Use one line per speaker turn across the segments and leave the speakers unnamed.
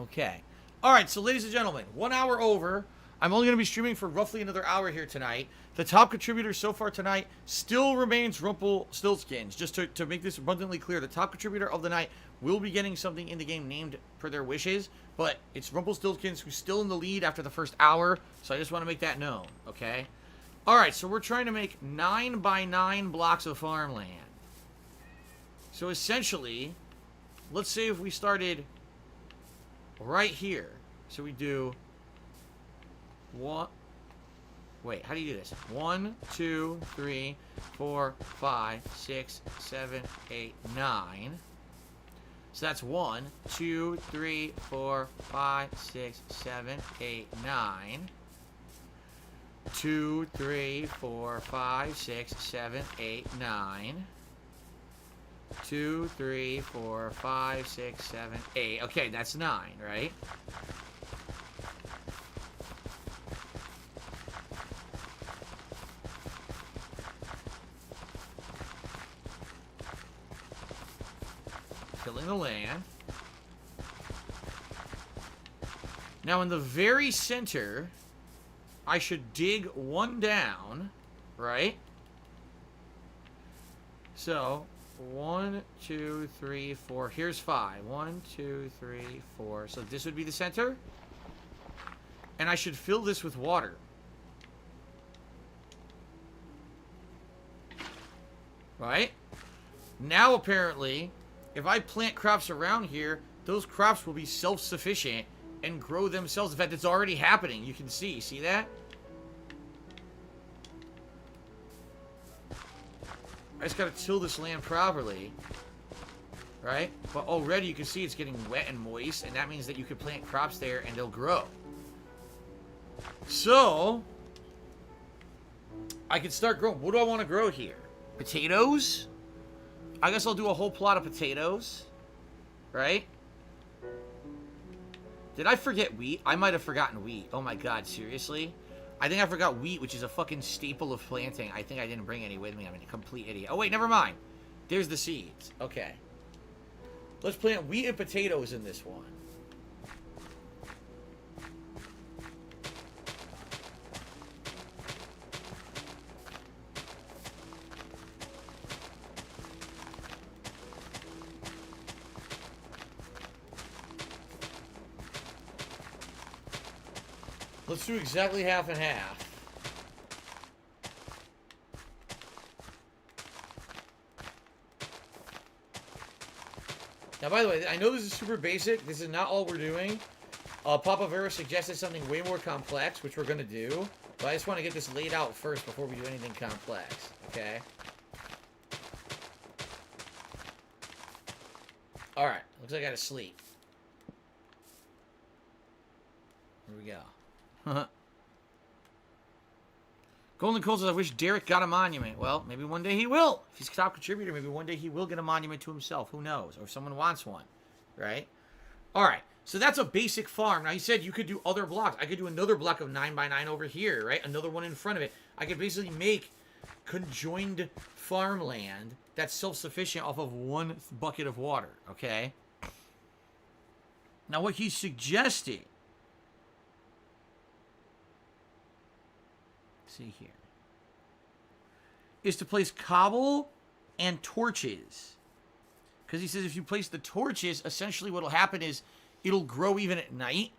Okay. All right, so ladies and gentlemen, 1 hour over. I'm only going to be streaming for roughly another hour here tonight. The top contributor so far tonight still remains Rumpelstiltskins. Just to make this abundantly clear, the top contributor of the night will be getting something in the game named per their wishes, but it's Rumpelstiltskins who's still in the lead after the first hour, so I just want to make that known, okay? All right, so we're trying to make 9 by 9 blocks of farmland. So essentially, let's say if we started right here. So we do one. Wait, how do you do this? 1, 2, 3, 4, 5, 6, 7, 8, 9. So that's 1, 2, 3, 4, 5, 6, 7, 8, 9. 2, 3, 4, 5, 6, 7, 8, 9. 2, 3, 4, 5, 6, 7, 8. Okay, that's 9, right? Tilling the land. Now in the very center, I should dig one down, right? So 1, 2, 3, 4. Here's 5. 1, 2, 3, 4. So this would be the center. And I should fill this with water. Right? Now, apparently, if I plant crops around here, those crops will be self-sufficient and grow themselves. In fact, it's already happening. You can see. See that? I just gotta till this land properly, right? But already you can see it's getting wet and moist, and that means that you can plant crops there and they'll grow. So, I can start growing. What do I want to grow here? Potatoes? I guess I'll do a whole plot of potatoes, right? Did I forget wheat? I might have forgotten wheat. Oh my god, seriously? I think I forgot wheat, which is a fucking staple of planting. I think I didn't bring any with me. I'm a complete idiot. Oh, wait, never mind. There's the seeds. Okay. Let's plant wheat and potatoes in this one. Let's do exactly half and half. Now, by the way, I know this is super basic. This is not all we're doing. Papa Vera suggested something way more complex, which we're going to do. But I just want to get this laid out first before we do anything complex. Okay? Alright. Looks like I gotta sleep. Here we go. Golden Cold says, I wish Derek got a monument. Well, maybe one day he will. If he's a top contributor, maybe one day he will get a monument to himself. Who knows? Or if someone wants one. Right? Alright. So that's a basic farm. Now, he said you could do other blocks. I could do another block of 9 by 9 over here, right? Another one in front of it. I could basically make conjoined farmland that's self-sufficient off of one bucket of water, okay? Now, what he suggested... see here, is to place cobble and torches. Because he says if you place the torches, essentially what will happen is it'll grow even at night.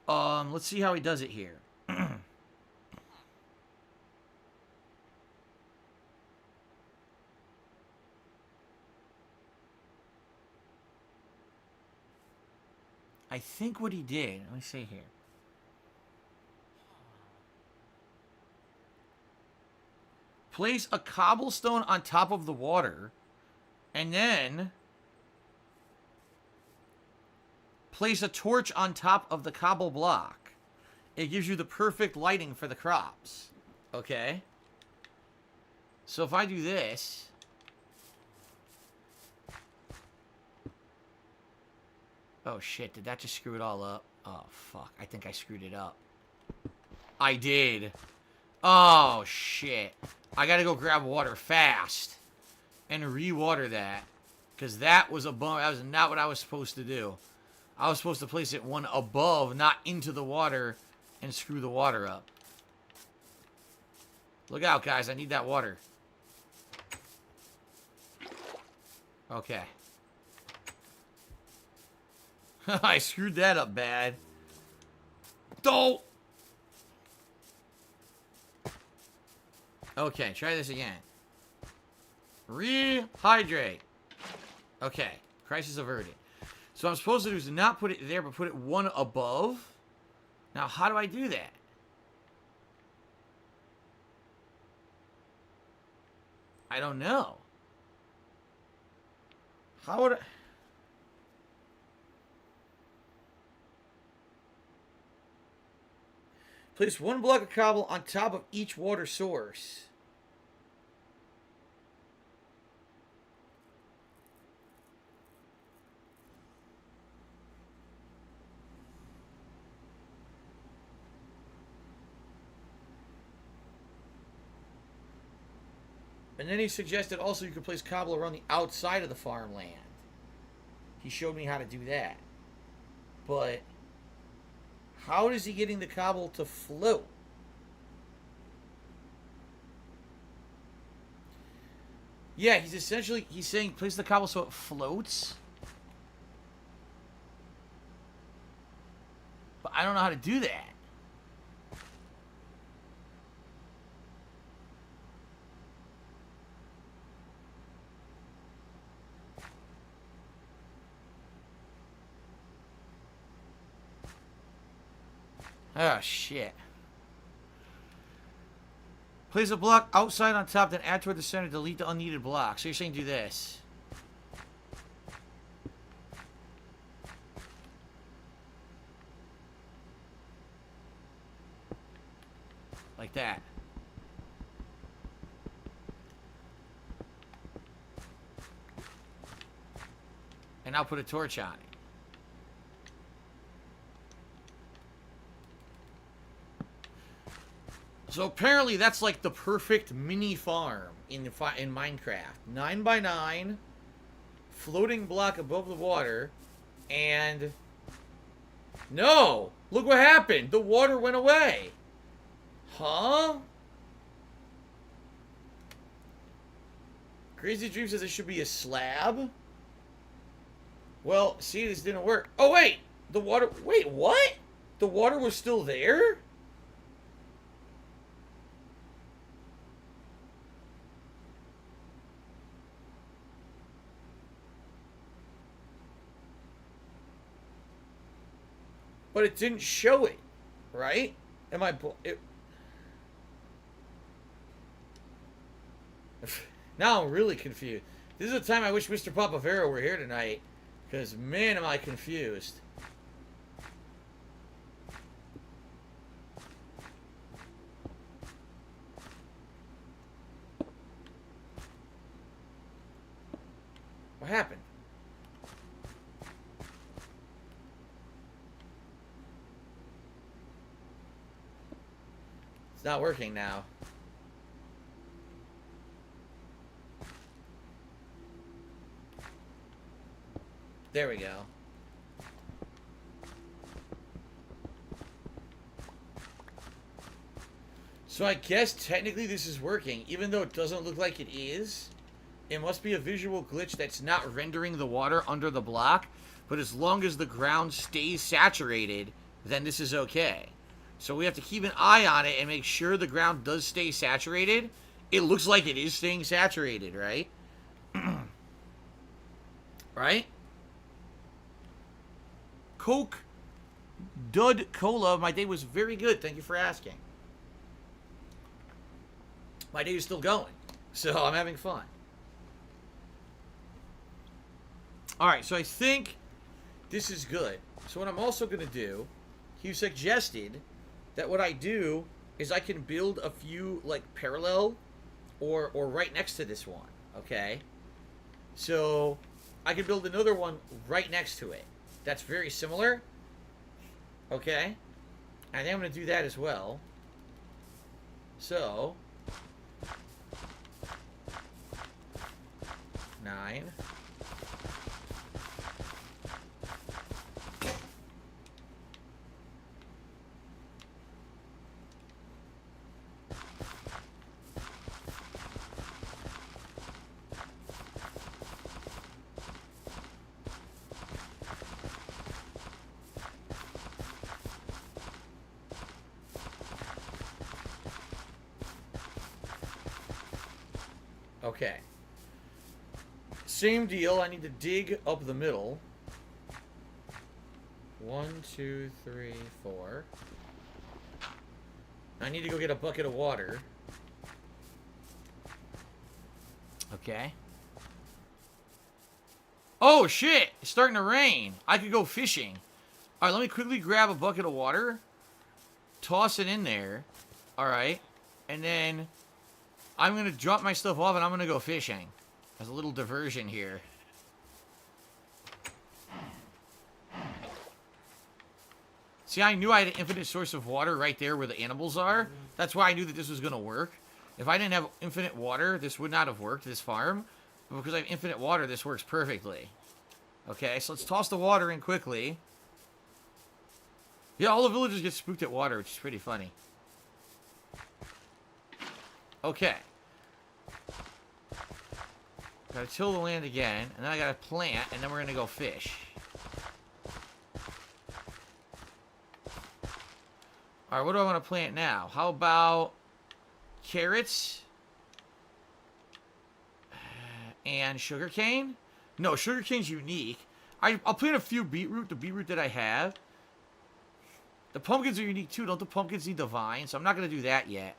Let's see how he does it here. I think what he did, let me see here. Place a cobblestone on top of the water, and then place a torch on top of the cobble block. It gives you the perfect lighting for the crops. Okay? So if I do this... oh shit, did that just screw it all up? Oh fuck, I think I screwed it up. I did. Oh shit. I gotta go grab water fast and re-water that, because that was a bum. That was not what I was supposed to do. I was supposed to place it one above, not into the water, and screw the water up. Look out, guys. I need that water. Okay. I screwed that up bad. Don't. Okay, try this again. Rehydrate. Okay, crisis averted. So I'm supposed to do is not put it there, but put it one above. Now, how do I do that? I don't know. How would I... Place one block of cobble on top of each water source. And then he suggested also you could place cobble around the outside of the farmland. He showed me how to do that. But how is he getting the cobble to float? Yeah, he's saying place the cobble so it floats. But I don't know how to do that. Oh, shit. Place a block outside on top, then add toward the center. Delete the unneeded block. So you're saying do this. Like that. And I'll put a torch on it. So apparently that's like the perfect mini farm in Minecraft. 9x9, floating block above the water, and... No! Look what happened! The water went away! Huh? Crazy Dream says it should be a slab? Well, see, this didn't work. Oh, wait! The water... Wait, what? The water was still there? But it didn't show it, right? Am I... Now I'm really confused. This is the time I wish Mr. Papavero were here tonight. Because, man, am I confused. What happened? It's not working now. There we go. So I guess technically this is working, even though it doesn't look like it is. It must be a visual glitch that's not rendering the water under the block, but as long as the ground stays saturated, then this is okay. So we have to keep an eye on it and make sure the ground does stay saturated. It looks like it is staying saturated, right? Right? Coke Dud Cola, my day was very good. Thank you for asking. My day is still going, so I'm having fun. Alright, so I think this is good. So what I'm also going to do, he suggested that what I do is I can build a few, like, parallel or right next to this one, okay? So I could build another one right next to it. That's very similar. Okay. I think I'm going to do that as well. So 9. Okay. Same deal. I need to dig up the middle. 1, 2, 3, 4. I need to go get a bucket of water. Okay. Oh, shit! It's starting to rain. I could go fishing. Alright, let me quickly grab a bucket of water. Toss it in there. Alright. And then I'm going to drop my stuff off and I'm going to go fishing. As a little diversion here. See, I knew I had an infinite source of water right there where the animals are. That's why I knew that this was going to work. If I didn't have infinite water, this would not have worked, this farm. But because I have infinite water, this works perfectly. Okay, so let's toss the water in quickly. Yeah, all the villagers get spooked at water, which is pretty funny. Okay. Gotta till the land again, and then I gotta plant, and then we're gonna go fish. Alright, what do I want to plant now? How about carrots? And sugarcane? No, sugarcane's unique. I'll plant a few beetroot, the beetroot that I have. The pumpkins are unique too. Don't the pumpkins need the vines? So I'm not going to do that yet.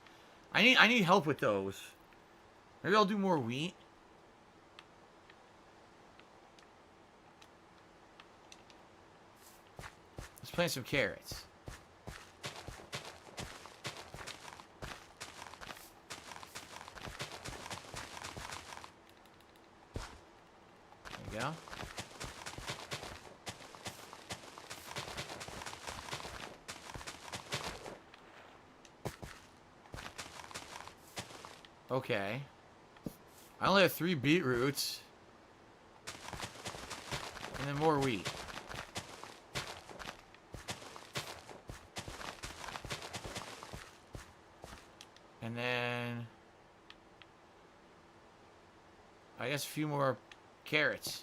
I need help with those. Maybe I'll do more wheat. Let's plant some carrots. There you go. Okay. I only have 3 beetroots. And then more wheat. And then I guess a few more carrots.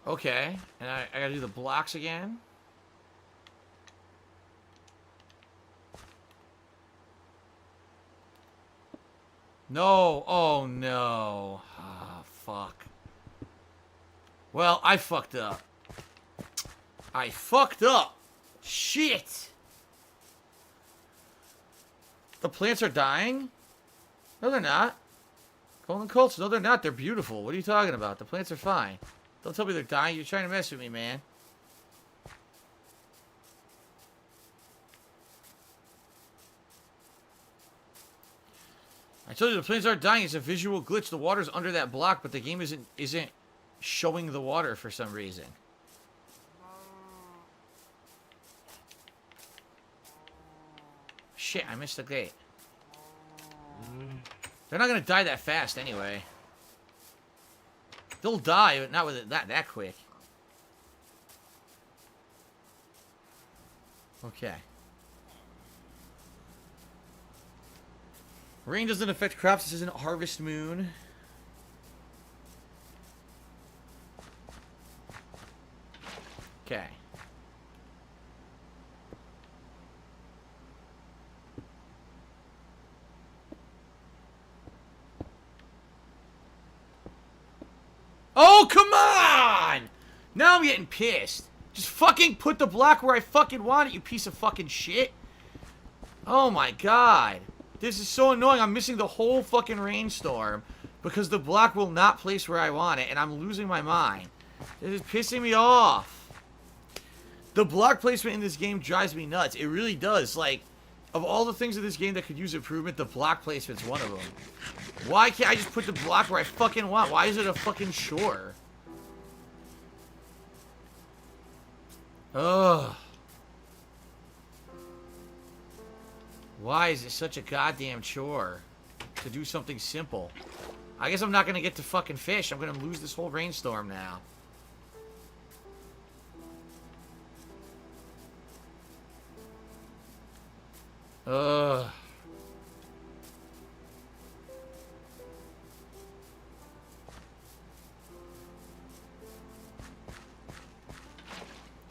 Okay. And I gotta do the blocks again. No. Oh, no. Ah, fuck. Well, I fucked up. I fucked up. Shit. The plants are dying? No, they're not. Golden Colts? No, they're not. They're beautiful. What are you talking about? The plants are fine. Don't tell me they're dying. You're trying to mess with me, man. I told you the plants aren't dying. It's a visual glitch. The water's under that block, but the game isn't showing the water for some reason. Shit, I missed the gate. They're not gonna die that fast anyway. They'll die, but not with it that quick. Okay. Rain doesn't affect crops. This isn't Harvest Moon. Okay. Oh, come on! Now I'm getting pissed. Just fucking put the block where I fucking want it, you piece of fucking shit. Oh my god. This is so annoying. I'm missing the whole fucking rainstorm because the block will not place where I want it, and I'm losing my mind. This is pissing me off. The block placement in this game drives me nuts. It really does. Like, of all the things in this game that could use improvement, the block placement's one of them. Why can't I just put the block where I fucking want? Why is it a fucking chore? Ugh. Why is it such a goddamn chore to do something simple? I guess I'm not gonna get to fucking fish. I'm gonna lose this whole rainstorm now. Ugh.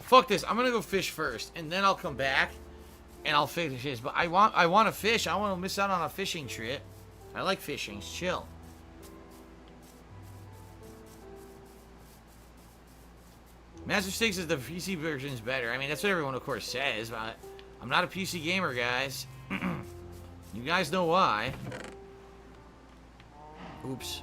Fuck this. I'm gonna go fish first, and then I'll come back and I'll fish. But I want to fish. I want to miss out on a fishing trip. I like fishing. It's chill. Master Stakes is the PC version is better. I mean, that's what everyone, of course, says, but I'm not a PC gamer, guys. You guys know why. Oops.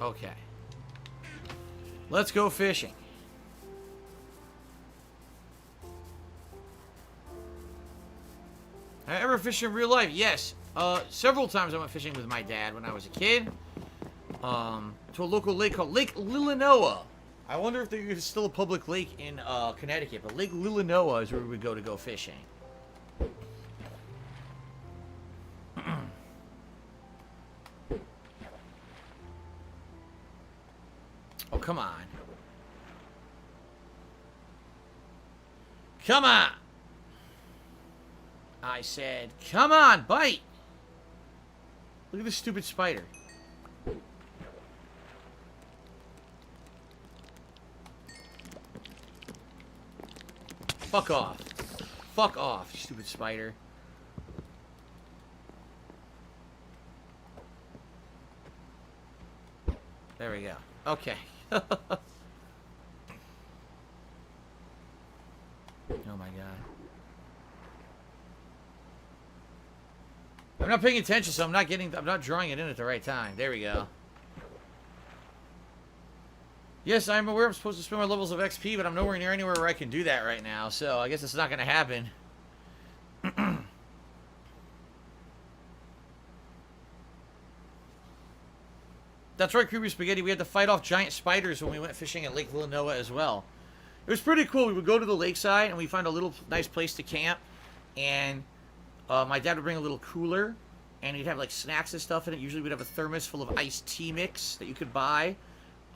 Okay. Let's go fishing. Have I ever fished in real life? Yes. Several times I went fishing with my dad when I was a kid. To a local lake called Lake Lillinois. I wonder if there's still a public lake in Connecticut, but Lake Lillinois is where we would go fishing. Oh, come on. Come on! I said, come on, bite! Look at this stupid spider. Fuck off. Fuck off, you stupid spider. There we go. Okay. Oh my god. I'm not paying attention, so I'm not drawing it in at the right time. There we go. Yes, I'm aware I'm supposed to spend my levels of XP, but I'm nowhere near anywhere where I can do that right now, so I guess it's not going to happen. That's right, Creepy Spaghetti. We had to fight off giant spiders when we went fishing at Lake Villanova as well. It was pretty cool. We would go to the lakeside, and we'd find a little nice place to camp, and my dad would bring a little cooler, and he'd have, like, snacks and stuff in it. Usually we'd have a thermos full of iced tea mix that you could buy.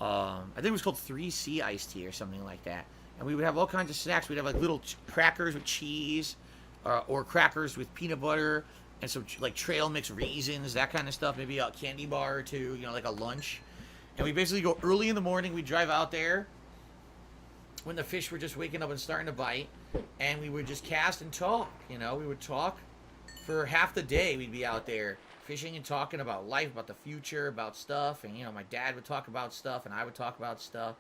I think it was called 3C iced tea or something like that. And we would have all kinds of snacks. We'd have, like, little crackers with cheese, or crackers with peanut butter, and some, like, trail mix raisins, that kind of stuff. Maybe a candy bar or two, you know, like a lunch. And we basically go early in the morning. We'd drive out there when the fish were just waking up and starting to bite. And we would just cast and talk, you know. We would talk for half the day. We'd be out there fishing and talking about life, about the future, about stuff. And, you know, my dad would talk about stuff, and I would talk about stuff.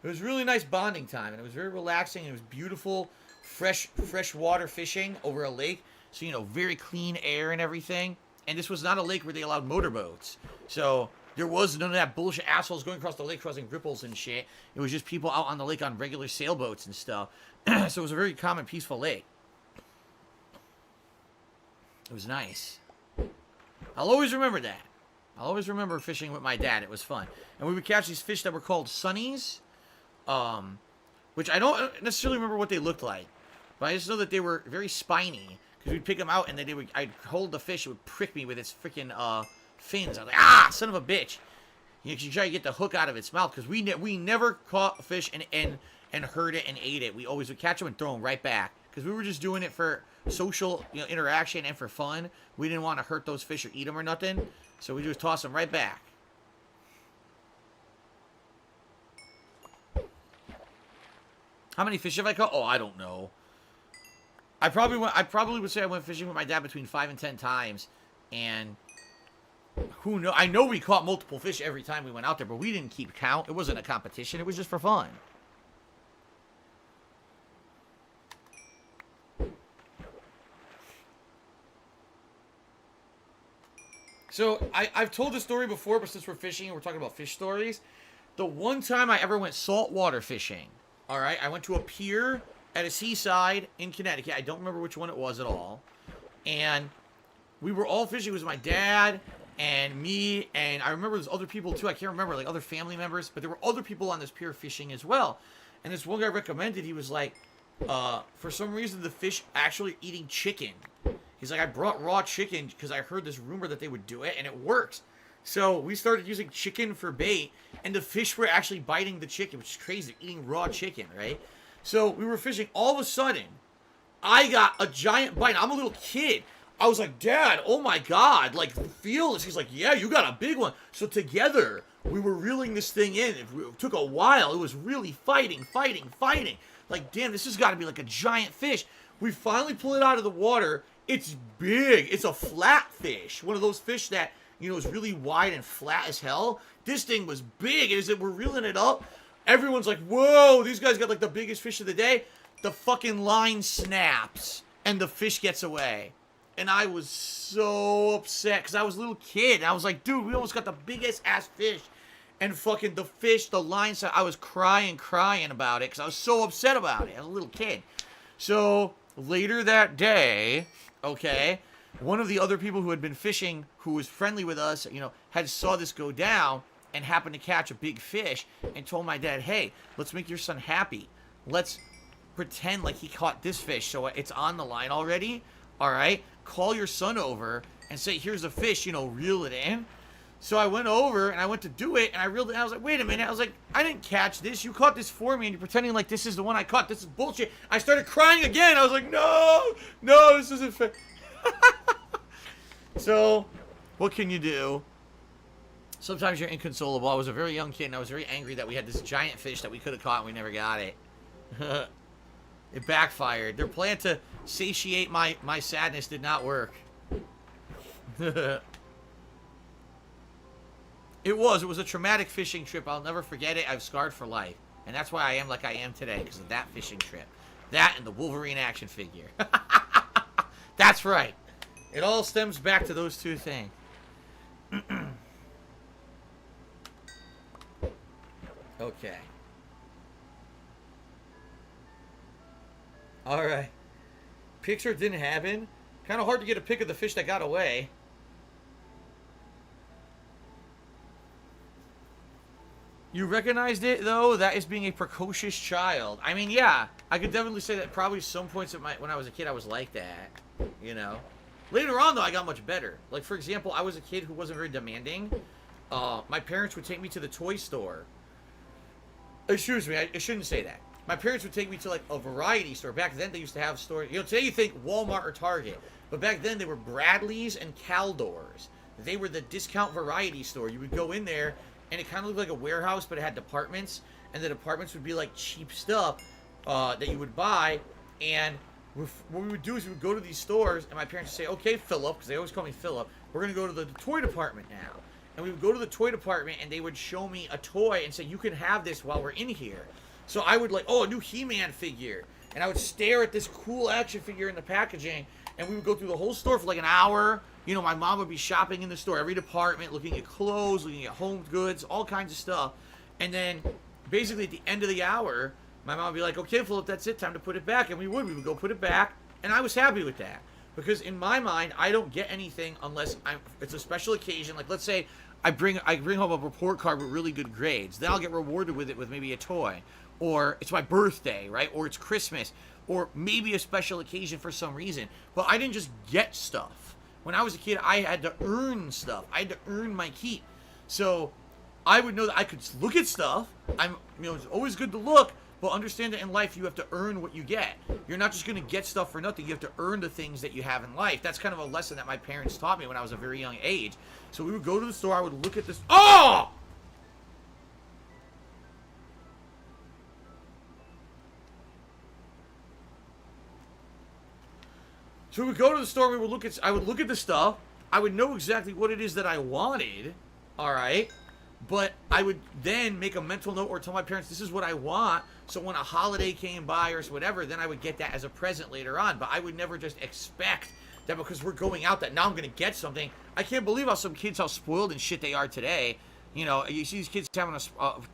It was really nice bonding time, and it was very relaxing. It was beautiful, fresh water fishing over a lake. So, you know, very clean air and everything. And this was not a lake where they allowed motorboats. So there was none of that bullshit assholes going across the lake crossing ripples and shit. It was just people out on the lake on regular sailboats and stuff. So it was a very calm and peaceful lake. It was nice. I'll always remember that. I'll always remember fishing with my dad. It was fun. And we would catch these fish that were called sunnies. Which I don't necessarily remember what they looked like. But I just know that they were very spiny. Because we'd pick them out, and then I'd hold the fish. It would prick me with its freaking fins. I was like, ah, son of a bitch. You should try to get the hook out of its mouth. Because we never caught a fish and hurt it and ate it. We always would catch them and throw them right back. Because we were just doing it for social, you know, interaction and for fun. We didn't want to hurt those fish or eat them or nothing. So we just toss them right back. How many fish have I caught? Oh, I don't know. I probably would say I went fishing with my dad between 5 and 10 times, and who knows? I know we caught multiple fish every time we went out there, but we didn't keep count. It wasn't a competition. It was just for fun. So I've told this story before, but since we're fishing and we're talking about fish stories, the one time I ever went saltwater fishing, all right, I went to a pier at a seaside in Connecticut. I don't remember which one it was at all. And we were all fishing. It was my dad and me, and I remember there's other people too. I can't remember, like other family members, but there were other people on this pier fishing as well. And this one guy recommended, he was like, for some reason the fish actually eating chicken. He's like, I brought raw chicken because I heard this rumor that they would do it, and it works. So we started using chicken for bait, and the fish were actually biting the chicken, which is crazy, eating raw chicken, right? So we were fishing. All of a sudden, I got a giant bite. I'm a little kid. I was like, Dad, oh my God, like, feel this. He's like, yeah, you got a big one. So together, we were reeling this thing in. It took a while. It was really fighting. Like, damn, this has got to be like a giant fish. We finally pull it out of the water. It's big. It's a flat fish. One of those fish that, you know, is really wide and flat as hell. This thing was big. And as we're reeling it up, everyone's like, whoa, these guys got like the biggest fish of the day. The fucking line snaps and the fish gets away. And I was so upset because I was a little kid. And I was like, dude, we almost got the biggest ass fish. And fucking the fish, the line, I was crying about it because I was so upset about it. I was a little kid. So later that day, okay, one of the other people who had been fishing, who was friendly with us, you know, had saw this go down and happened to catch a big fish and told my dad, hey, let's make your son happy. Let's pretend like he caught this fish so it's on the line already. All right, call your son over and say, here's a fish, you know, reel it in. So I went over and I went to do it and I reeled it. And I was like, wait a minute. I was like, I didn't catch this. You caught this for me and you're pretending like this is the one I caught. This is bullshit. I started crying again. I was like, no, this isn't fair. So what can you do? Sometimes you're inconsolable. I was a very young kid and I was very angry that we had this giant fish that we could have caught and we never got it. It backfired. Their plan to satiate my sadness did not work. It was a traumatic fishing trip. I'll never forget it. I've scarred for life. And that's why I am like I am today, because of that fishing trip. That and the Wolverine action figure. That's right. It all stems back to those two things. Okay. Alright. Picture didn't happen. Kind of hard to get a pic of the fish that got away. You recognized it, though? That is being a precocious child. I mean, yeah. I could definitely say that probably some points when I was a kid, I was like that. You know? Later on, though, I got much better. Like, for example, I was a kid who wasn't very demanding. My parents would take me to the toy store. Excuse me, I shouldn't say that. My parents would take me to, like, a variety store. Back then, they used to have stores. You know, today you think Walmart or Target. But back then, they were Bradley's and Caldor's. They were the discount variety store. You would go in there, and it kind of looked like a warehouse, but it had departments. And the departments would be, like, cheap stuff that you would buy. And what we would do is we would go to these stores, and my parents would say, okay, Philip, because they always call me Philip, we're going to go to the toy department now. And we would go to the toy department, and they would show me a toy and say, you can have this while we're in here. So I would like, oh, a new He-Man figure. And I would stare at this cool action figure in the packaging. And we would go through the whole store for like an hour. You know, my mom would be shopping in the store, every department, looking at clothes, looking at home goods, all kinds of stuff. And then basically at the end of the hour, my mom would be like, okay, Philip, that's it, time to put it back. And we would go put it back. And I was happy with that. Because in my mind, I don't get anything unless it's a special occasion. Like, let's say I bring home a report card with really good grades. Then I'll get rewarded with it with maybe a toy. Or it's my birthday, right? Or it's Christmas. Or maybe a special occasion for some reason. But I didn't just get stuff. When I was a kid, I had to earn stuff. I had to earn my keep. So I would know that I could look at stuff. It's always good to look. But understand that in life, you have to earn what you get. You're not just going to get stuff for nothing. You have to earn the things that you have in life. That's kind of a lesson that my parents taught me when I was a very young age. So we would go to the store. I would look at this. Oh! So we would go to the store, I would look at the stuff, I would know exactly what it is that I wanted, alright, but I would then make a mental note or tell my parents, this is what I want, so when a holiday came by or whatever, then I would get that as a present later on, but I would never just expect that because we're going out that now I'm going to get something. I can't believe how some kids, how spoiled and shit they are today. You know, you see these kids having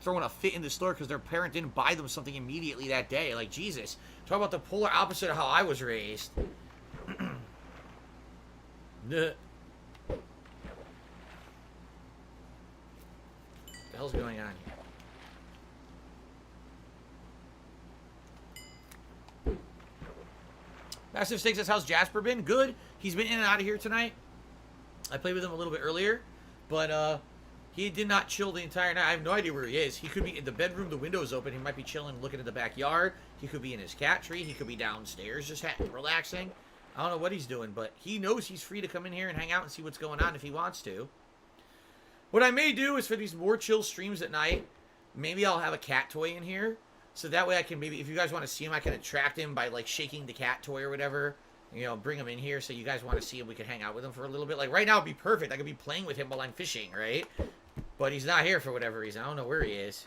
throwing a fit in the store because their parent didn't buy them something immediately that day. Like, Jesus. Talk about the polar opposite of how I was raised. The hell's going on here? Massive Stakes says, how's Jasper been? Good. He's been in and out of here tonight. I played with him a little bit earlier, but He did not chill the entire night. I have no idea where he is. He could be in the bedroom, the window's open. He might be chilling, looking at the backyard. He could be in his cat tree. He could be downstairs just relaxing. I don't know what he's doing, but he knows he's free to come in here and hang out and see what's going on if he wants to. What I may do is for these more chill streams at night, maybe I'll have a cat toy in here. So that way I can maybe, if you guys want to see him, I can attract him by like shaking the cat toy or whatever. You know, bring him in here so you guys want to see him. We can hang out with him for a little bit. Like right now it'd be perfect. I could be playing with him while I'm fishing, right? But he's not here for whatever reason. I don't know where he is.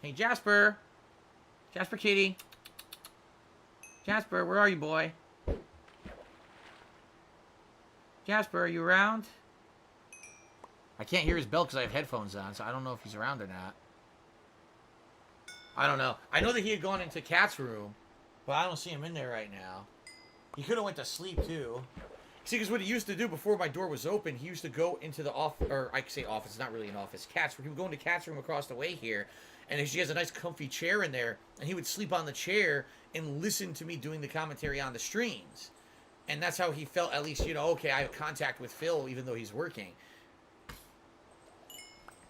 Hey, Jasper. Jasper kitty. Jasper, where are you, boy? Jasper, are you around? I can't hear his bell because I have headphones on, so I don't know if he's around or not. I don't know. I know that he had gone into Cat's room, but I don't see him in there right now. He could have went to sleep, too. See, because what he used to do before my door was open, he used to go into the office, or I could say office, it's not really an office, Cat's room. He would go into Cat's room across the way here, and she has a nice comfy chair in there, and he would sleep on the chair and listen to me doing the commentary on the streams. And that's how he felt, at least, you know, okay, I have contact with Phil, even though he's working.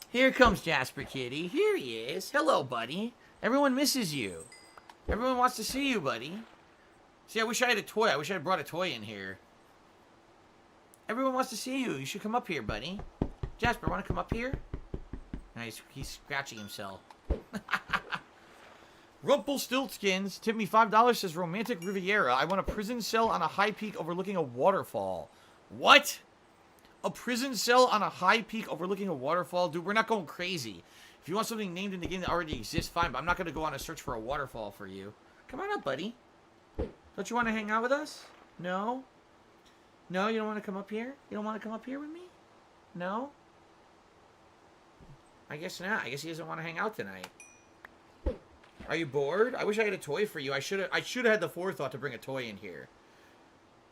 Here comes Jasper Kitty. Here he is. Hello, buddy. Everyone misses you. Everyone wants to see you, buddy. See, I wish I had a toy. I wish I had brought a toy in here. Everyone wants to see you. You should come up here, buddy. Jasper, want to come up here? Nice. He's scratching himself. Rumpelstiltskins tipped me $5, says Romantic Riviera. I want a prison cell on a high peak overlooking a waterfall. What? A prison cell on a high peak overlooking a waterfall? Dude, we're not going crazy. If you want something named in the game that already exists, fine. But I'm not going to go on a search for a waterfall for you. Come on up, buddy. Don't you want to hang out with us? No? No, you don't want to come up here? You don't want to come up here with me? No? I guess not. I guess he doesn't want to hang out tonight. Are you bored? I wish I had a toy for you. I should have had the forethought to bring a toy in here.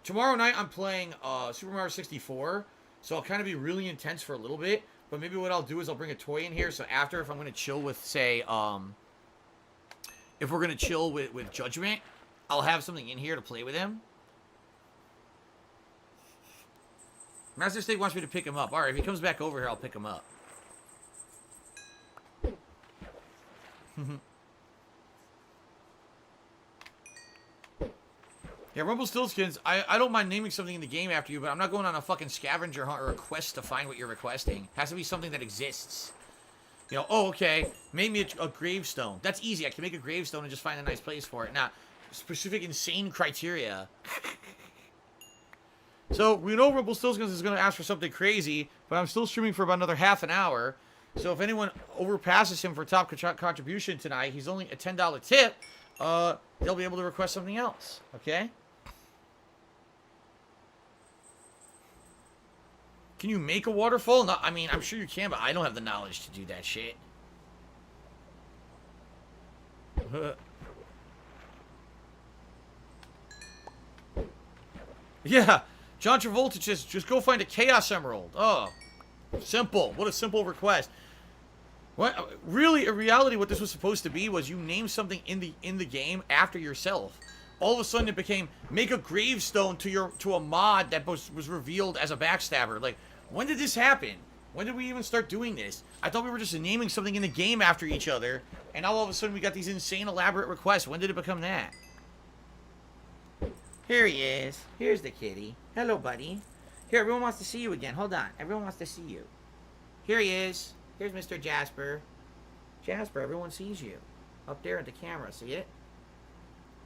Tomorrow night I'm playing Super Mario 64, so I'll kind of be really intense for a little bit. But maybe what I'll do is I'll bring a toy in here. So after, if I'm going to chill with, say, if we're going to chill with Judgment, I'll have something in here to play with him. Master Steak wants me to pick him up. All right, if he comes back over here, I'll pick him up. Yeah, Rumpelstiltskins, I don't mind naming something in the game after you, but I'm not going on a fucking scavenger hunt or a quest to find what you're requesting. It has to be something that exists. You know, oh, okay, make me a gravestone. That's easy. I can make a gravestone and just find a nice place for it. Now, specific insane criteria. So, we know Rumpelstiltskins is going to ask for something crazy, but I'm still streaming for about another half an hour. So, if anyone overpasses him for top contribution tonight, he's only a $10 tip, they'll be able to request something else. Okay? Can you make a waterfall? No, I mean, I'm sure you can, but I don't have the knowledge to do that shit. Yeah, John Travolta just go find a Chaos Emerald. Oh, simple. What a simple request. What really, in reality, what this was supposed to be was you name something in the game after yourself. All of a sudden, it became make a gravestone to a mod that was revealed as a backstabber. Like, when did this happen? When did we even start doing this? I thought we were just naming something in the game after each other, and now all of a sudden we got these insane, elaborate requests. When did it become that? Here he is. Here's the kitty. Hello, buddy. Here, everyone wants to see you again. Hold on. Everyone wants to see you. Here he is. Here's Mr. Jasper. Jasper, everyone sees you. Up there at the camera. See it?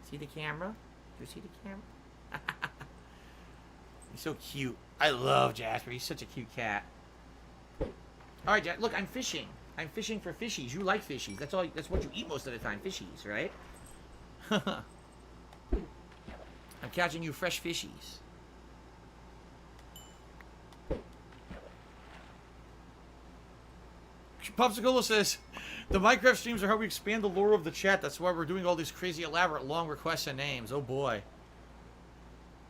See the camera? Do you see the camera? He's so cute. I love Jasper. He's such a cute cat. Alright, look, I'm fishing. I'm fishing for fishies. You like fishies. That's what you eat most of the time. Fishies, right? I'm catching you fresh fishies. Popsicle says, the Minecraft streams are how we expand the lore of the chat. That's why we're doing all these crazy, elaborate, long requests and names. Oh, boy.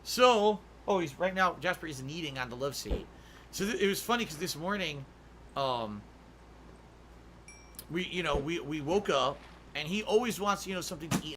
So, oh, he's right now, Jasper is kneading on the love seat. So it was funny because this morning, we woke up, and he always wants, something to eat.